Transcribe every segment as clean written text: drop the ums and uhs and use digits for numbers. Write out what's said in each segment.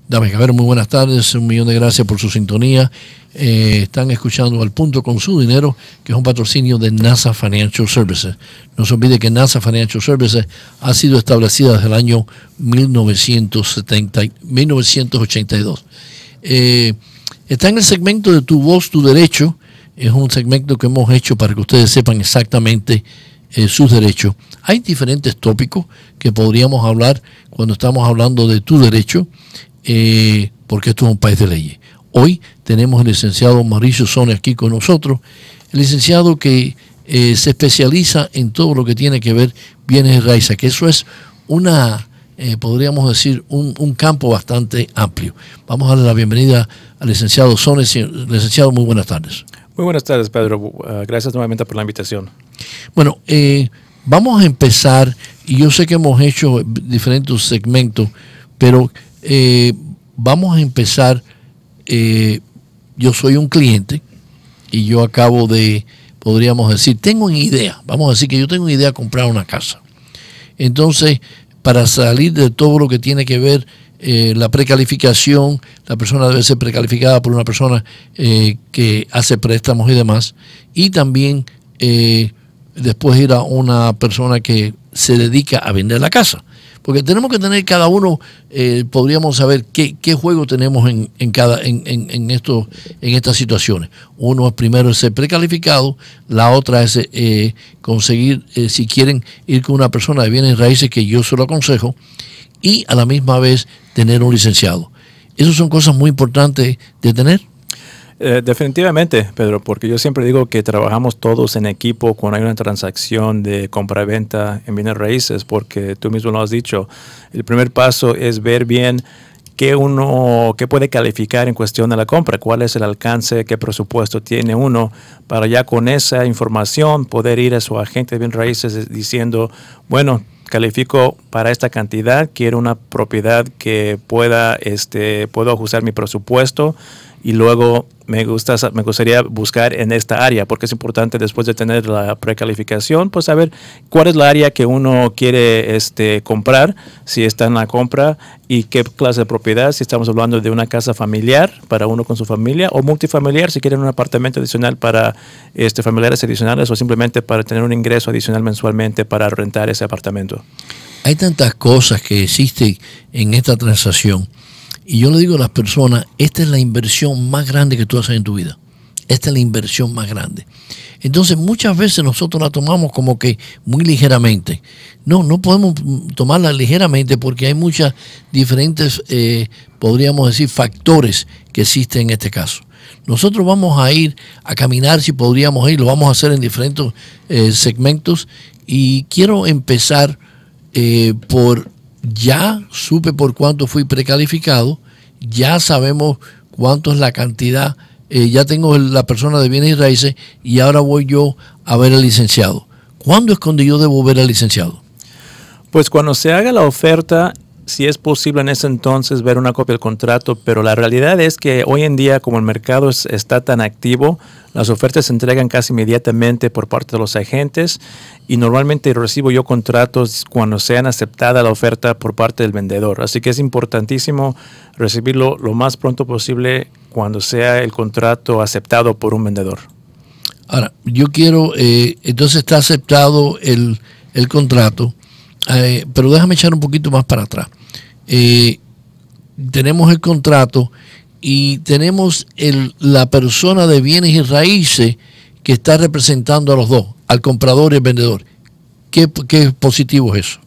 Damas y caballeros, muy buenas tardes, 1.000.000 de gracias por su sintonía. Están escuchando Al Punto con su Dinero, que es un patrocinio de NASA Financial Services. No se olvide que NASA Financial Services ha sido establecida desde el año 1982. Está en el segmento de Tu Voz, Tu Derecho. Es un segmento que hemos hecho para que ustedes sepan exactamente sus derechos. Hay diferentes tópicos que podríamos hablar cuando estamos hablando de tu derecho, porque esto es un país de leyes. Hoy tenemos al licenciado Mauricio Sone aquí con nosotros, el licenciado que se especializa en todo lo que tiene que ver bienes y raíces, que eso es podríamos decir, un campo bastante amplio. Vamos a darle la bienvenida al licenciado Sone. Licenciado, muy buenas tardes. Muy buenas tardes, Pedro. Gracias nuevamente por la invitación. Bueno, vamos a empezar, y yo sé que hemos hecho diferentes segmentos, pero vamos a empezar. Yo soy un cliente y yo acabo de, podríamos decir, tengo una idea. Vamos a decir que yo tengo una idea de comprar una casa. Entonces, para salir de todo lo que tiene que ver la precalificación, la persona debe ser precalificada por una persona que hace préstamos y demás, y también después ir a una persona que se dedica a vender la casa. Porque tenemos que tener cada uno, podríamos saber qué juego tenemos en estas situaciones. Uno es primero ser precalificado, la otra es conseguir, si quieren ir con una persona de bienes raíces, que yo se lo aconsejo, y a la misma vez tener un licenciado. Esas son cosas muy importantes de tener. Definitivamente, Pedro, porque yo siempre digo que trabajamos todos en equipo cuando hay una transacción de compra-venta en bienes raíces, porque tú mismo lo has dicho, el primer paso es ver bien qué puede calificar en cuestión de la compra, cuál es el alcance, qué presupuesto tiene uno, para ya con esa información poder ir a su agente de bienes raíces diciendo, bueno, califico para esta cantidad, quiero una propiedad que puedo ajustar mi presupuesto, y luego me gustaría buscar en esta área, porque es importante después de tener la precalificación, pues saber cuál es la área que uno quiere comprar, si está en la compra, y qué clase de propiedad, si estamos hablando de una casa familiar para uno con su familia, o multifamiliar, si quieren un apartamento adicional para familiares adicionales, o simplemente para tener un ingreso adicional mensualmente para rentar ese apartamento. Hay tantas cosas que existen en esta transacción. Y yo le digo a las personas, esta es la inversión más grande que tú haces en tu vida. Esta es la inversión más grande. Entonces, muchas veces nosotros la tomamos como que muy ligeramente. No podemos tomarla ligeramente porque hay muchas diferentes, podríamos decir, factores que existen en este caso. Nosotros vamos a ir a caminar, si podríamos ir, lo vamos a hacer en diferentes segmentos. Y quiero empezar ya supe por cuánto fui precalificado, ya sabemos cuánto es la cantidad, ya tengo la persona de bienes y raíces, y ahora voy yo a ver al licenciado. ¿Cuándo es cuando yo debo ver al licenciado? Pues cuando se haga la oferta, si es posible en ese entonces ver una copia del contrato, pero la realidad es que hoy en día, como el mercado está tan activo, las ofertas se entregan casi inmediatamente por parte de los agentes, y normalmente recibo yo contratos cuando sean aceptada la oferta por parte del vendedor. Así que es importantísimo recibirlo lo más pronto posible cuando sea el contrato aceptado por un vendedor. Ahora, yo quiero, entonces está aceptado el contrato. Pero déjame echar un poquito más para atrás. Tenemos el contrato y tenemos la persona de bienes y raíces que está representando a los dos, al comprador y al vendedor. ¿Qué positivo es eso?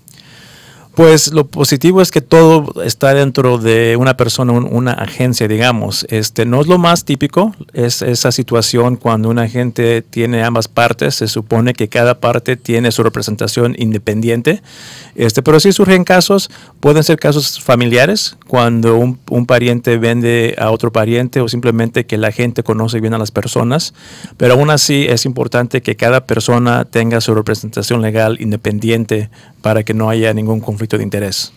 Pues lo positivo es que todo está dentro de una persona, una agencia, digamos. No es lo más típico, es esa situación cuando un agente tiene ambas partes. Se supone que cada parte tiene su representación independiente. Pero sí surgen casos, pueden ser casos familiares, cuando un pariente vende a otro pariente, o simplemente que la gente conoce bien a las personas. Pero aún así es importante que cada persona tenga su representación legal independiente para que no haya ningún conflicto de interés.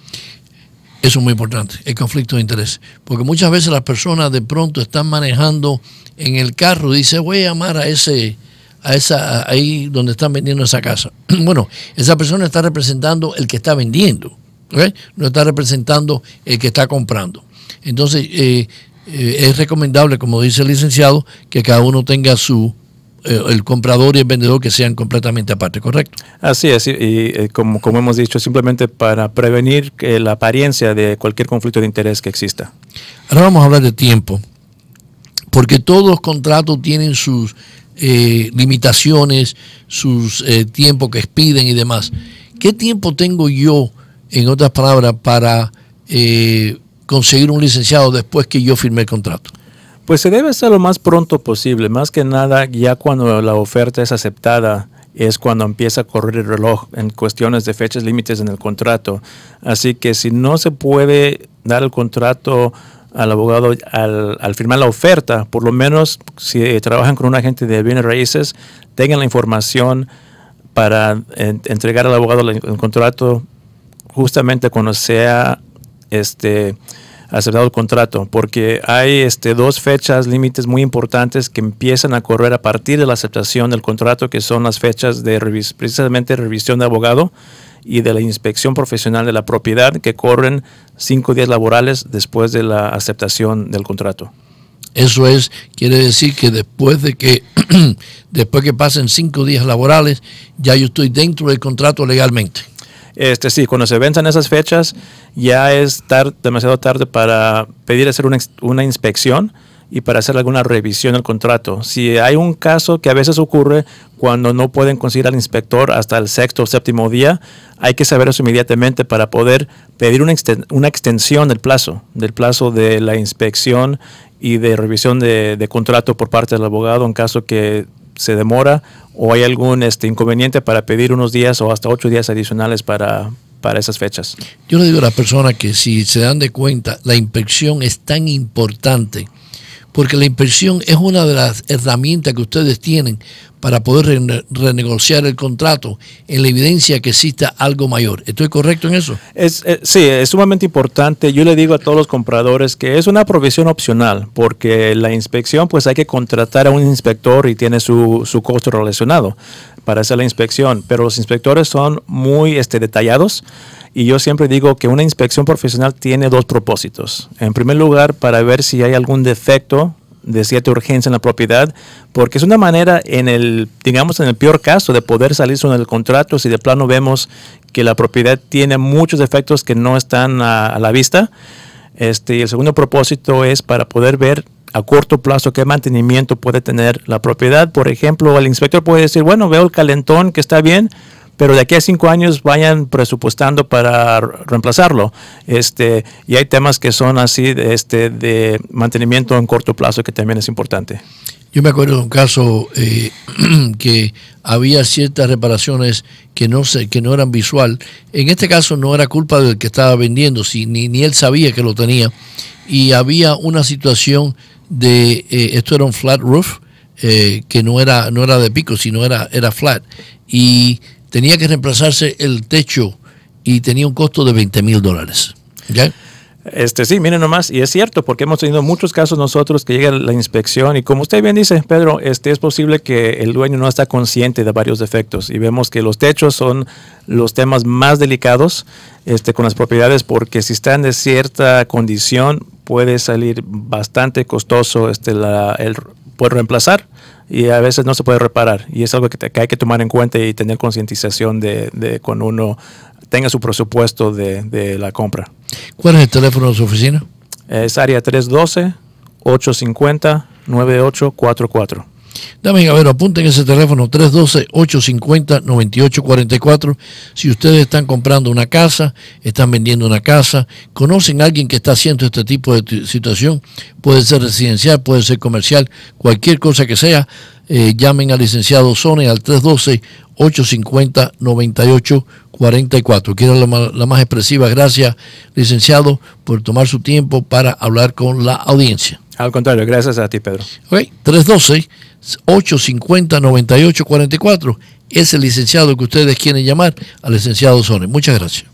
Eso es muy importante, el conflicto de interés. Porque muchas veces las personas de pronto están manejando en el carro y dicen, voy a llamar ahí donde están vendiendo esa casa. Bueno, esa persona está representando el que está vendiendo, ¿okay? No está representando el que está comprando. Entonces, es recomendable, como dice el licenciado, que cada uno tenga el comprador y el vendedor que sean completamente aparte, ¿correcto? Así es, y como hemos dicho, simplemente para prevenir la apariencia de cualquier conflicto de interés que exista. Ahora vamos a hablar de tiempo, porque todos los contratos tienen sus limitaciones, sus tiempos que expiden y demás. ¿Qué tiempo tengo yo, en otras palabras, para conseguir un licenciado después que yo firmé el contrato? Pues se debe hacer lo más pronto posible. Más que nada, ya cuando la oferta es aceptada, es cuando empieza a correr el reloj en cuestiones de fechas límites en el contrato. Así que si no se puede dar el contrato al abogado al firmar la oferta, por lo menos si trabajan con un agente de bienes raíces, tengan la información para entregar al abogado el contrato justamente cuando sea aceptado el contrato, porque hay dos fechas límites muy importantes que empiezan a correr a partir de la aceptación del contrato, que son las fechas de precisamente revisión de abogado y de la inspección profesional de la propiedad, que corren 5 días laborales después de la aceptación del contrato. Eso quiere decir que después que pasen 5 días laborales, ya yo estoy dentro del contrato legalmente. Sí, cuando se venzan esas fechas, ya es demasiado tarde para pedir hacer una inspección y para hacer alguna revisión del contrato. Si hay un caso que a veces ocurre cuando no pueden conseguir al inspector hasta el 6º o 7º día, hay que saber eso inmediatamente para poder pedir una extensión del plazo de la inspección y de revisión de contrato por parte del abogado en caso que se demora o hay algún inconveniente, para pedir unos días o hasta 8 días adicionales para esas fechas. Yo le digo a las personas que si se dan de cuenta, la inspección es tan importante, porque la inspección es una de las herramientas que ustedes tienen para poder renegociar el contrato en la evidencia que exista algo mayor. ¿Estoy correcto en eso? Sí, es sumamente importante. Yo le digo a todos los compradores que es una provisión opcional, porque la inspección, pues hay que contratar a un inspector y tiene su costo relacionado para hacer la inspección, pero los inspectores son muy detallados. Y yo siempre digo que una inspección profesional tiene 2 propósitos. En primer lugar, para ver si hay algún defecto de cierta urgencia en la propiedad, porque es una manera, en el peor caso, de poder salirse del contrato si de plano vemos que la propiedad tiene muchos defectos que no están a la vista. Y el segundo propósito es para poder ver a corto plazo qué mantenimiento puede tener la propiedad. Por ejemplo, el inspector puede decir, bueno, veo el calentón que está bien, pero de aquí a 5 años vayan presupuestando para reemplazarlo. Y hay temas que son así de mantenimiento en corto plazo que también es importante. Yo me acuerdo de un caso que había ciertas reparaciones que no eran visual. En este caso no era culpa del que estaba vendiendo, ni él sabía que lo tenía. Y había una situación esto era un flat roof, que no era de pico, sino era flat. Y tenía que reemplazarse el techo y tenía un costo de $20,000. ¿Okay? Sí, miren nomás, y es cierto, porque hemos tenido muchos casos nosotros que llega la inspección y como usted bien dice, Pedro, es posible que el dueño no está consciente de varios defectos y vemos que los techos son los temas más delicados con las propiedades, porque si están de cierta condición puede salir bastante costoso el poder reemplazar y a veces no se puede reparar, y es algo que hay que tomar en cuenta y tener concientización de cuando uno tenga su presupuesto de la compra. ¿Cuál es el teléfono de su oficina? Es área 312-850-9844. Dame, a ver, apunten ese teléfono, 312-850-9844. Si ustedes están comprando una casa, están vendiendo una casa, conocen a alguien que está haciendo este tipo de situación, puede ser residencial, puede ser comercial, cualquier cosa que sea, llamen al licenciado Sone al 312-850-9844. Quiero la más expresiva gracias, licenciado, por tomar su tiempo para hablar con la audiencia. Al contrario, gracias a ti, Pedro. Ok, 312-850-9844 es el licenciado que ustedes quieren llamar, al licenciado Sone. Muchas gracias.